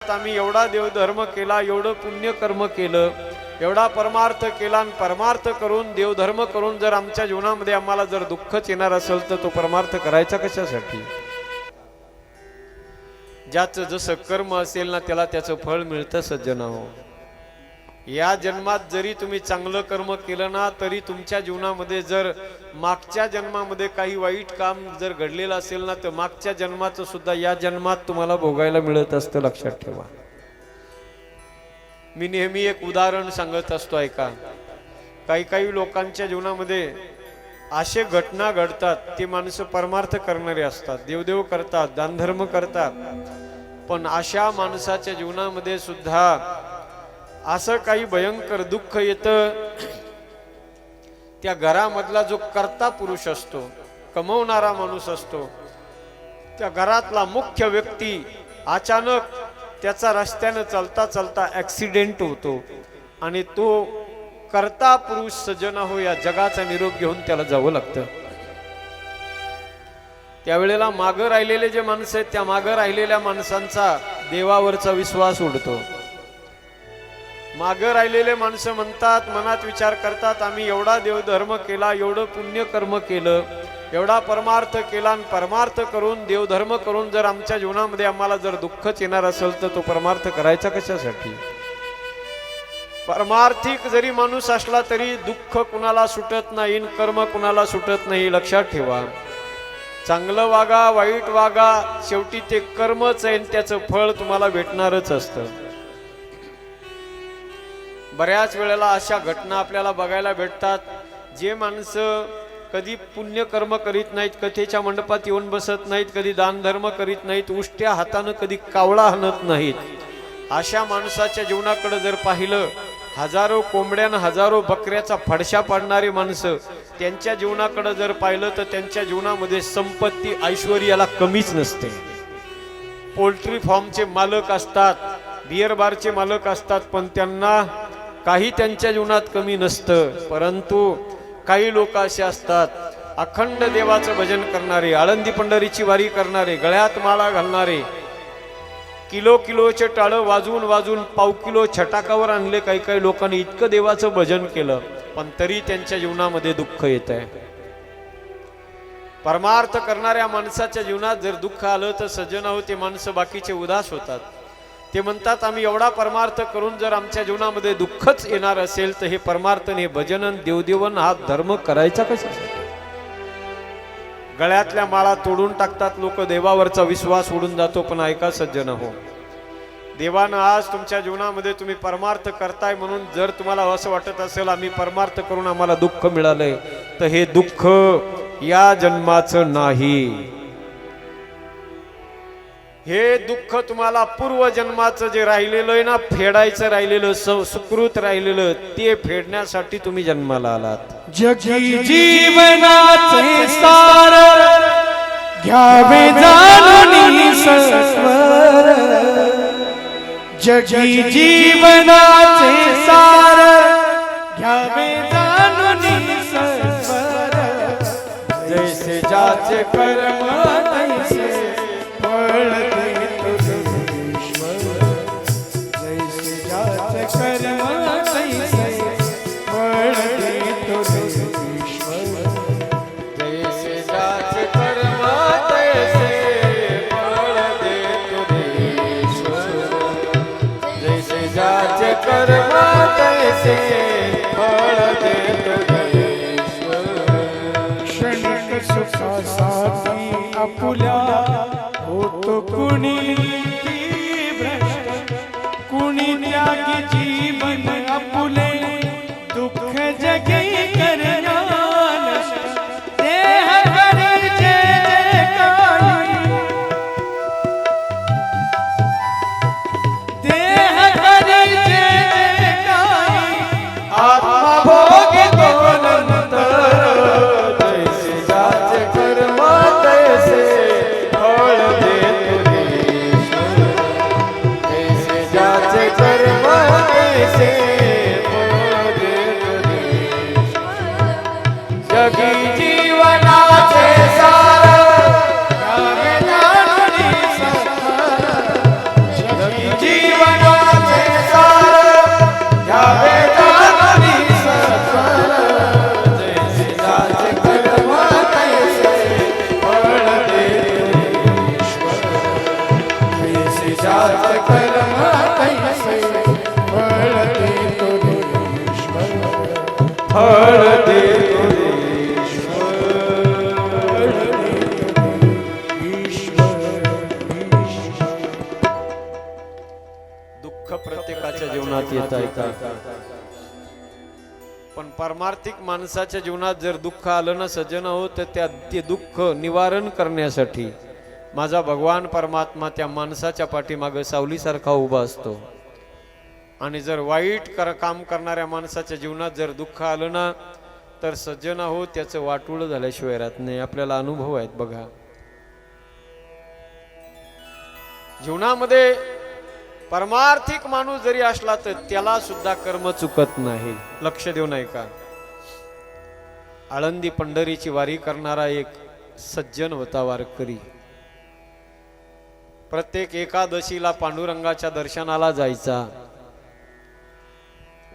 म्हणतात आम्ही एवढा देवधर्म केला, एवढं पुण्य कर्म केलं, एवढा परमार्थ केला, आणि परमार्थ करून देवधर्म करून जर आमच्या जीवनामध्ये आम्हाला जर दुःखच येणार असेल तर तो परमार्थ करायचा कशासाठी? ज्याचं जसं कर्म असेल ना त्याला त्याचं फळ मिळतं सज्जनाहो. या जन्मात जरी तुम्ही चांगलं कर्म केलं ना तरी तुमच्या जीवनामध्ये जर मागच्या जन्मामध्ये काही वाईट काम जर घडलेलं असेल ना तर मागच्या जन्माचं सुद्धा या जन्मात तुम्हाला भोगायला मिळत असतं, लक्षात ठेवा. मी नेहमी एक उदाहरण सांगत असतो ऐका. काही लोकांच्या जीवनामध्ये असे घटना घडतात, ते माणसं परमार्थ करणारे असतात, देवदेव करतात, दानधर्म करतात, पण अशा माणसाच्या जीवनामध्ये सुद्धा असं काही भयंकर दुःख येतं. त्या घरामधला जो कर्ता पुरुष असतो, कमवणारा माणूस असतो, त्या घरातला मुख्य व्यक्ती अचानक त्याचा रस्त्याने चालता चालता ऍक्सिडेंट होतो आणि तो कर्ता पुरुष सज्जन हो या जगाचा निरोप घेऊन त्याला जावं लागतं. त्यावेळेला मागं राहिलेले जे माणसं आहेत त्या मागं राहिलेल्या माणसांचा देवावरचा विश्वास उडतो. मागं राहिलेले माणसं म्हणतात, मनात विचार करतात आम्ही एवढा देवधर्म केला, एवढं पुण्य कर्म केलं, एवढा परमार्थ केला, आणि परमार्थ करून देवधर्म करून जर आमच्या जीवनामध्ये आम्हाला जर दुःखच येणार असेल तर तो परमार्थ करायचा कशासाठी? परमार्थिक जरी माणूस असला तरी दुःख कुणाला सुटत नाही, कर्म कुणाला सुटत नाही, लक्षात ठेवा. चांगलं वागा, वाईट वागा, शेवटी ते कर्मच आहे, त्याचं फळ तुम्हाला भेटणारच असतं. बऱ्याच वेळेला अशा घटना आपल्याला बघायला भेटतात. जे माणसं कधी पुण्य कर्म करीत नाहीत, कथेच्या मंडपात येऊन बसत नाहीत, कधी दानधर्म करीत नाहीत, उष्ट्या हातानं कधी कावळा हाणत नाहीत, अशा माणसाच्या जीवनाकडे जर पाहिलं, हजारो कोंबड्यानं हजारो बकऱ्याचा फडशा पाडणारी माणसं, त्यांच्या जीवनाकडे जर पाहिलं तर त्यांच्या जीवनामध्ये संपत्ती ऐश्वर्याला कमीच नसते. पोल्ट्री फार्मचे मालक असतात, बियर बारचे मालक असतात, पण त्यांना काही त्यांच्या जीवनात कमी नसतं. परंतु काही लोक असे असतात, अखंड देवाचं भजन करणारे, आळंदी पंढरीची वारी करणारे, गळ्यात माळा घालणारे, किलोचे टाळं वाजवून वाजवून पाव किलो छटाकावर आणले. काही लोकांनी इतकं देवाचं भजन केलं, पण तरी त्यांच्या जीवनामध्ये दुःख येत आहे. परमार्थ करणाऱ्या माणसाच्या जीवनात जर दुःख आलं तर सज्जनाहो ते माणसं बाकीचे उदास होतात. ते म्हणतात आम्ही एवढा परमार्थ करून जर आमच्या जीवनामध्ये दुःखच येणार असेल तर हे परमार्थ, हे भजन, देवदेवन हा धर्म करायचा कशासाठी? गळ्यातल्या माळा तोडून टाकतात लोक, देवावरचा विश्वास उडून जातो. पण ऐका सज्जन हो, देवानं आज तुमच्या जीवनामध्ये तुम्ही परमार्थ करताय म्हणून जर तुम्हाला असं वाटत असेल आम्ही परमार्थ करून आम्हाला दुःख मिळालंय, तर हे दुःख या जन्माचं नाही. हे दुःख तुम्हाला पूर्वजन्माचं जे राहिलेलं आहे ना, फेडायचं राहिलेलं, सुकृत राहिलेलं, ते फेडण्यासाठी तुम्ही जन्माला आलात. जगी जीवनाचे सार घ्यावे जाणून सत्वर, जगी जीवनाचे सार घ्यावे जाणून सत्वर, जैसे ज्याचे कर्म तैसे फळ देतो ईश्वर, जैसे ज्याचे कर्म तैसे फळ देतो ईश्वर, जैसे ज्याचे कर्म तैसे फळ देतो ईश्वर, जैसे ज्याचे कर्म तैसे फळ देतो ईश्वर. क्षणिक सुखासाठी आपुल्या होतो कुणी भ्रष्ट, कुणी त्यागी जीवन आपुले दुःख जगे करण्या नष्ट, देह गरजे काही, देह गरजे काही, आत्मा भोगी तो नंतर, जैसे ज्याचे कर्म तैसे फळ देतो ईश्वर, जैसे ज्याचे कर्म तैसे फळ देतो ईश्वर. जगी जीवनाचे सार घ्यावे जाणून सत्वर, जगी कर्म कैसे फळ देतो ईश्वर फळ देतो दुःख प्रत्येकाच्या जीवनात येतात, पण परमार्थिक माणसाच्या जीवनात जर दुःख आलं ना सज्जन हो, तर ते दुःख निवारण करण्यासाठी माझा भगवान परमात्मा त्या माणसाच्या पाठीमागे सावलीसारखा उभा असतो. आणि जर वाईट काम करणाऱ्या माणसाच्या जीवनात जर दुःख आलं ना, तर सज्जन हो त्याचं वाटोळं झाल्याशिवाय राहत नाही. आपल्याला अनुभव आहेत बघा. जीवनामध्ये परमार्थिक माणूस जरी असला तर त्याला सुद्धा कर्म चुकत नाही. लक्ष देऊ नाही का? आळंदी पंढरीची वारी करणारा एक सज्जन होता वारकरी. प्रत्येक एकादशीला पांडुरंगाच्या दर्शनाला जायचा.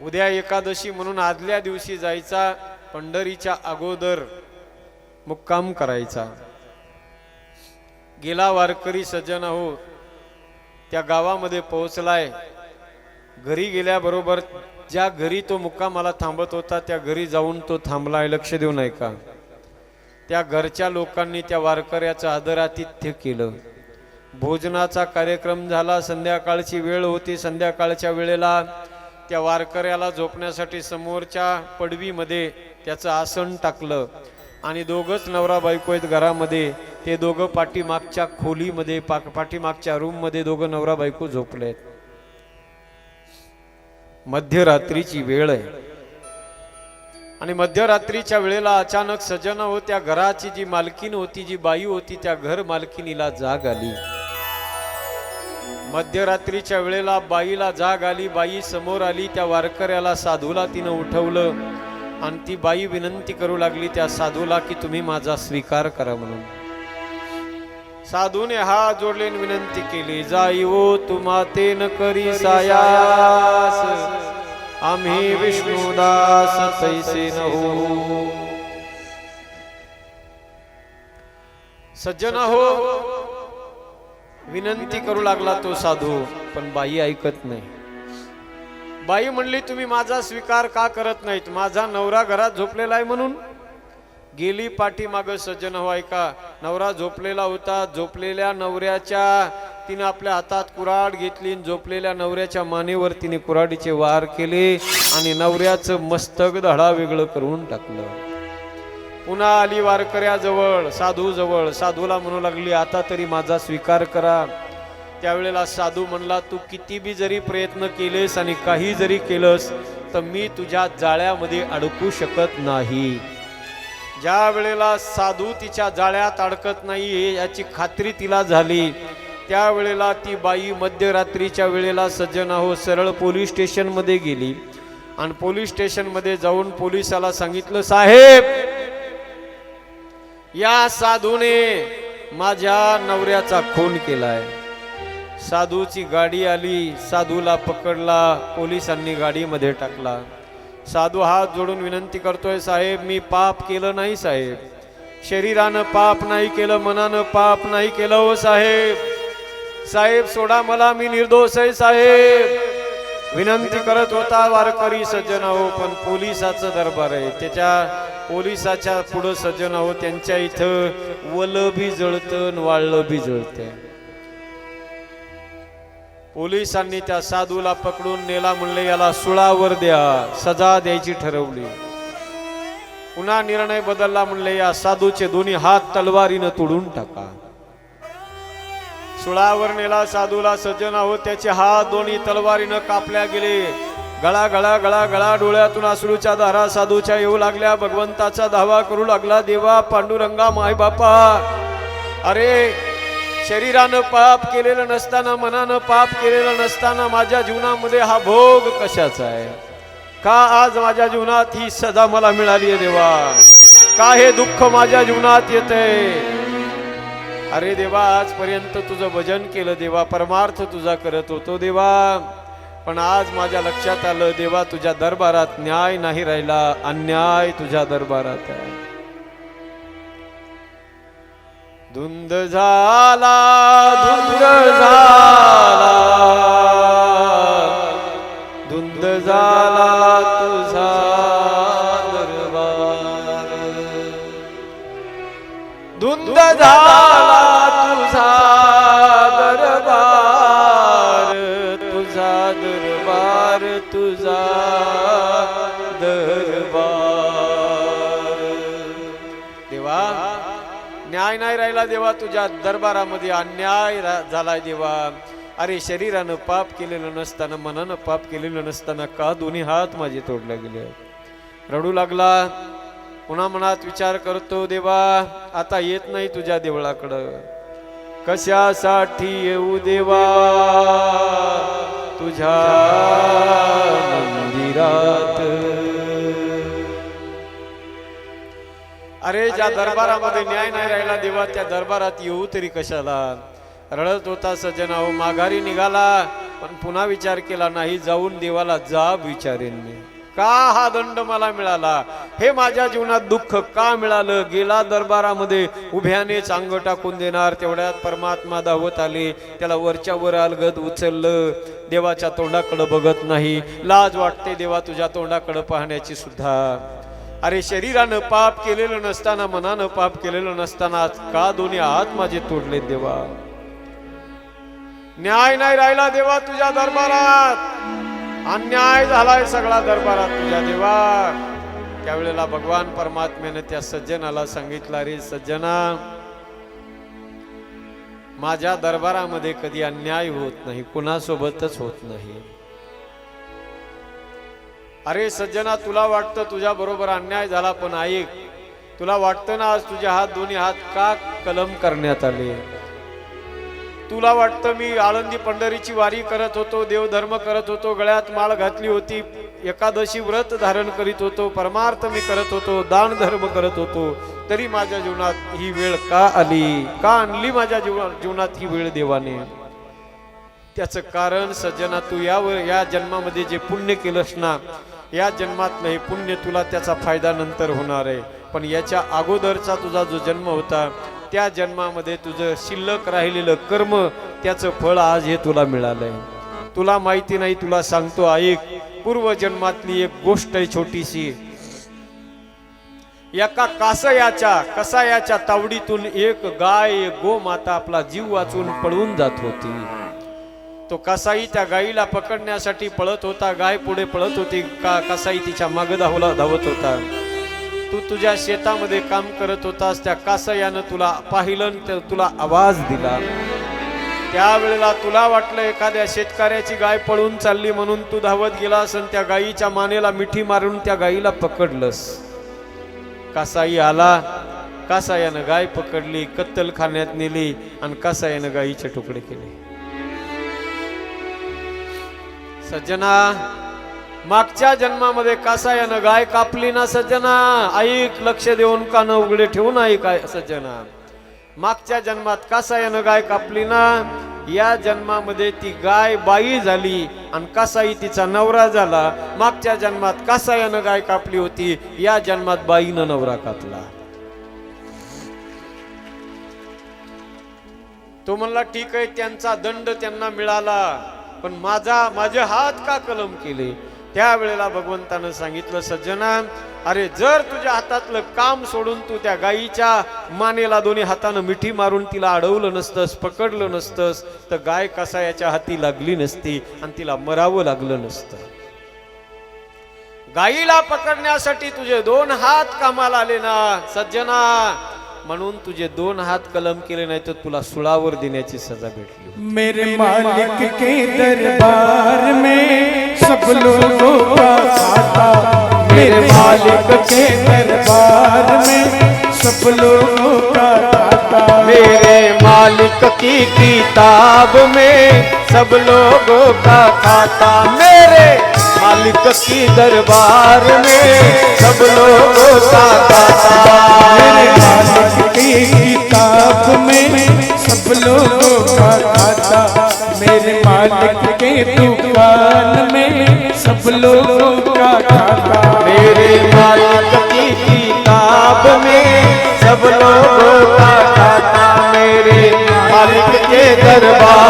उद्या एकादशी म्हणून आदल्या दिवशी जायचा, पंढरीच्या अगोदर मुक्काम करायचा. गेला वारकरी सज्जन हो त्या गावामध्ये पोहोचलाय. घरी गेल्याबरोबर ज्या घरी तो मुक्कामाला थांबत होता त्या घरी जाऊन तो थांबलाय. लक्ष देऊ नाही का? त्या घरच्या लोकांनी त्या वारकऱ्याचं आदरातिथ्य केलं. भोजनाचा कार्यक्रम झाला. संध्याकाळची वेळ होती. संध्याकाळच्या वेळेला त्या वारकऱ्याला झोपण्यासाठी समोरच्या पडवीमध्ये त्याचं आसन टाकलं आणि दोघंच नवरा बायको आहेत घरामध्ये. ते दोघं पाठीमागच्या खोलीमध्ये पाठीमागच्या रूम मध्ये दोघं नवरा बायको झोपलेत. मध्यरात्रीची वेळ आहे आणि मध्यरात्रीच्या वेळेला अचानक सज्जन हो त्या घराची जी मालकीन होती, जी बाई होती, त्या घर मालकिनीला जाग आली. मध्यरात्रीच्या वेळेला बाईला जाग आली. बाई समोर आली. त्या वारकऱ्याला साधूला तिनं उठवलं आणि ती बाई विनंती करू लागली त्या साधूला की तुम्ही माझा स्वीकार करा म्हणून. साधूने हात जोडले विनंती केली, जाईवो तुम्हा ते न करी सायास, आम्ही विष्णुदास तैसे न हो. सज्जन हो विनंती करू लागला तो साधू, पण बाई ऐकत नाही. बाई म्हणली तुम्ही माझा स्वीकार का करत नाहीत? माझा नवरा घरात झोपलेला आहे म्हणून. गेली पाठीमाग सज्जन हो ऐका. नवरा झोपलेला होता. झोपलेल्या नवऱ्याच्या तिने आपल्या हातात कुऱ्हाड घेतली. झोपलेल्या नवऱ्याच्या मानेवर तिने कुऱ्हाडीचे वार केले आणि नवऱ्याचं मस्तक धडा वेगळं करून टाकलं. पुन्हा आली वारकऱ्याजवळ, साधू जवळ. साधूला म्हणू लागली आता तरी माझा स्वीकार करा. त्यावेळेला साधू म्हणला तू किती बी जरी प्रयत्न केलेस आणि काही जरी केलंस तर मी तुझ्या जाळ्यामध्ये अडकू शकत नाही. ज्या वेळेला साधू तिच्या जाळ्यात अडकत नाही याची खात्री तिला झाली, त्यावेळेला ती बाई मध्यरात्रीच्या वेळेला सज्जन हो सरळ पोलीस स्टेशन मध्ये गेली आणि पोलीस स्टेशन मध्ये जाऊन पोलिसाला सांगितलं, साहेब या साधूने माझ्या नवऱ्याचा खून केलाय. साधूची गाडी आली. साधूला पकडला. पोलिसांनी गाडीमध्ये टाकला. साधू हात जोडून विनंती करतोय, साहेब मी पाप केलं नाही साहेब. शरीरानं पाप नाही केलं, मनानं पाप नाही केलं हो साहेब. साहेब सोडा मला, मी निर्दोष आहे साहेब. विनंती करत होता वारकरी सज्जन हो, पण पोलिसाचं दरबार आहे. त्याच्या पोलिसाच्या पुढं सज्जन हो त्यांच्या इथं वल बी जळतं वाळलं बी जळतं. पोलिसांनी त्या साधूला पकडून नेला. म्हणले याला सुळावर द्या, सजा द्यायची ठरवली. पुन्हा निर्णय बदलला. म्हणले या साधूचे दोन्ही हात तलवारीनं तोडून टाका. सुळावर नेला साधूला. सज्जन हो त्याचे हात दोन्ही तलवारीनं कापल्या गेले. गळा गळा गळा गळा डोळ्यातून अश्रूच्या धारा साधूच्या येऊ लागल्या. भगवंताचा धावा करू लागला, देवा पांडुरंगा माय बापा, अरे शरीरानं पाप केलेलं नसताना, मनानं पाप केलेलं नसताना माझ्या जीवनामध्ये हा भोग कशाचा आहे? का आज माझ्या जीवनात ही सजा मला मिळाली आहे देवा? का हे दुःख माझ्या जीवनात येतंय? अरे देवा आजपर्यंत तुझं भजन केलं देवा, परमार्थ तुझा करत होतो देवा, पण आज माझ्या लक्षात आलं देवा तुझ्या दरबारात न्याय नाही राहिला, अन्याय तुझ्या दरबारात आहे. धुंद झाला, धुंद झाला दरबार तुझा दरबार. देवा न्याय नाही राहिला देवा, तुझ्या दरबारामध्ये अन्याय झालाय देवा. अरे शरीरानं पाप केलेलं नसताना, मनानं पाप केलेलं नसताना का दोन्ही हात माझे तोडले गेले. रडू लागला. पुन्हा मनात विचार करतो, देवा आता येत नाही तुझ्या देवळाकडं. कशासाठी येऊ देवा तुझ्या मंदिरात. अरे ज्या दरबारामध्ये न्याय नाही राहिला देवा, त्या दरबारात येऊ तरी कशाला. रडत होता सज्जना. हो माघारी निघाला, पण पुन्हा विचार केला, नाही जाऊन देवाला जाब विचारेन मी, का हा दंड मला मिळाला, हे माझ्या जीवनात दुःख का मिळालं. गेला दरबारामध्ये, उभ्याने चांग टाकून देणार. तेवढ्यात परमात्मा धावत आले, त्याला वरच्या वर अलगद उचललं. देवाच्या तोंडाकडे बघत नाही. लाज वाटते देवा तुझ्या तोंडाकडे पाहण्याची सुद्धा. अरे शरीरानं पाप केलेलं नसताना, मनानं पाप केलेलं नसताना का दोन्ही हात माझे तोडले देवा. न्याय नाही राहिला देवा तुझ्या दरबारात, अन्याय झालाय सगळा दरबारात तुझ्या देवा. त्यावेळेला भगवान परमात्म्याने त्या सज्जनाला सांगितलं, रे सज्जना माझ्या दरबारामध्ये कधी अन्याय होत नाही, कुणासोबतच होत नाही. अरे सज्जना तुला वाटतं तुझ्या बरोबर अन्याय झाला, पण ऐक, तुला वाटतं ना आज तुझे हात दोन्ही हात का कलम करण्यात आले. तुला वाटतं मी आळंदी पंढरीची वारी करत होतो, देवधर्म करत होतो, गळ्यात माळ घातली होती, एकादशी व्रत धारण करीत होतो, परमार्थ मी करत होतो, दान धर्म करत होतो, तरी माझ्या जीवनात ही वेळ का आली, का आणली माझ्या जीवनात ही वेळ देवाने. त्याचं कारण सज्जना तू या जन्मामध्ये जे पुण्य केलंस ना, या जन्मातलं हे पुण्य तुला त्याचा फायदा नंतर होणार आहे. पण याच्या अगोदरचा तुझा जो जन्म होता, त्या जन्मामध्ये तुझं शिल्लक राहिलेलं कर्म, त्याचं फळ आज हे तुला मिळालंय. तुला माहिती नाही, तुला सांगतो ऐक. पूर्व जन्मातली एक गोष्ट आहे छोटीशी. एका कसायाच्या तावडीतून एक गाय, गोमाता आपला जीव वाचून पळून जात होती. तो कसाई त्या गायीला पकडण्यासाठी पळत होता, गाय पुढे पळत होती, कसाई तिच्या मागे धावत होता. तू तुझ्या शेतामध्ये काम करत होतास, त्या कासयानं तुला पाहिलं, तुला आवाज दिला. त्यावेळेला तुला वाटलं एखाद्या शेतकऱ्याची गाय पळून चालली म्हणून तू धावत गेलास आणि त्या गायीच्या मानेला मिठी मारून त्या गायीला पकडलंस. कासाई आला, कासायानं गाय पकडली, कत्तलखान्यात नेली आणि कासायानं गायीचे तुकडे केले. सज्जना मागच्या जन्मामध्ये कासायानं गाय कापली ना सज्जना, ऐक, लक्ष देऊन कान उघडे ठेवून ऐक सज्जना. मागच्या जन्मात कासायानं गाय कापली ना, या जन्मामध्ये ती गाय बाई झाली आणि कासाई तिचा नवरा झाला. मागच्या जन्मात कासायानं गाय कापली होती, या जन्मात बाईनं नवरा कापला. तो म्हणला ठीक आहे, त्यांचा दंड त्यांना मिळाला, पण माझे हात का कलम केले. त्यावेळेला भगवंतानं सांगितलं, सज्जना अरे जर तुझ्या हातातलं काम सोडून तू त्या गायीच्या मानेला दोन्ही हातानं मिठी मारून तिला अडवलं नसतंस, पकडलं नसतंस, तर गाय कसायाच्या हाती लागली नसती आणि तिला मरावं लागलं नसतं. गायीला पकडण्यासाठी तुझे 2 हात कामाला आले ना सज्जना, म्हणून तुझे 2 हात कलम केले नाही तर तुला सुळावर देण्याची सजा भेटली. मेरे मालिक के दरबार में सब लोगों का खाता, मेरे मालिक के दरबार में सब लोगों का खाता, मेरे मालिक की किताब में सब लोगों का खाता, मेरे मालिक की दरबार में सब लोगों का खाता, मेरे मालिक की किताब में सब लोगों का खाता, मेरे मालिक के दुकान में सब लोगों का खाता, मेरे मालिक की किताब में सब लोगों का खाता, मेरे मालिक के दरबार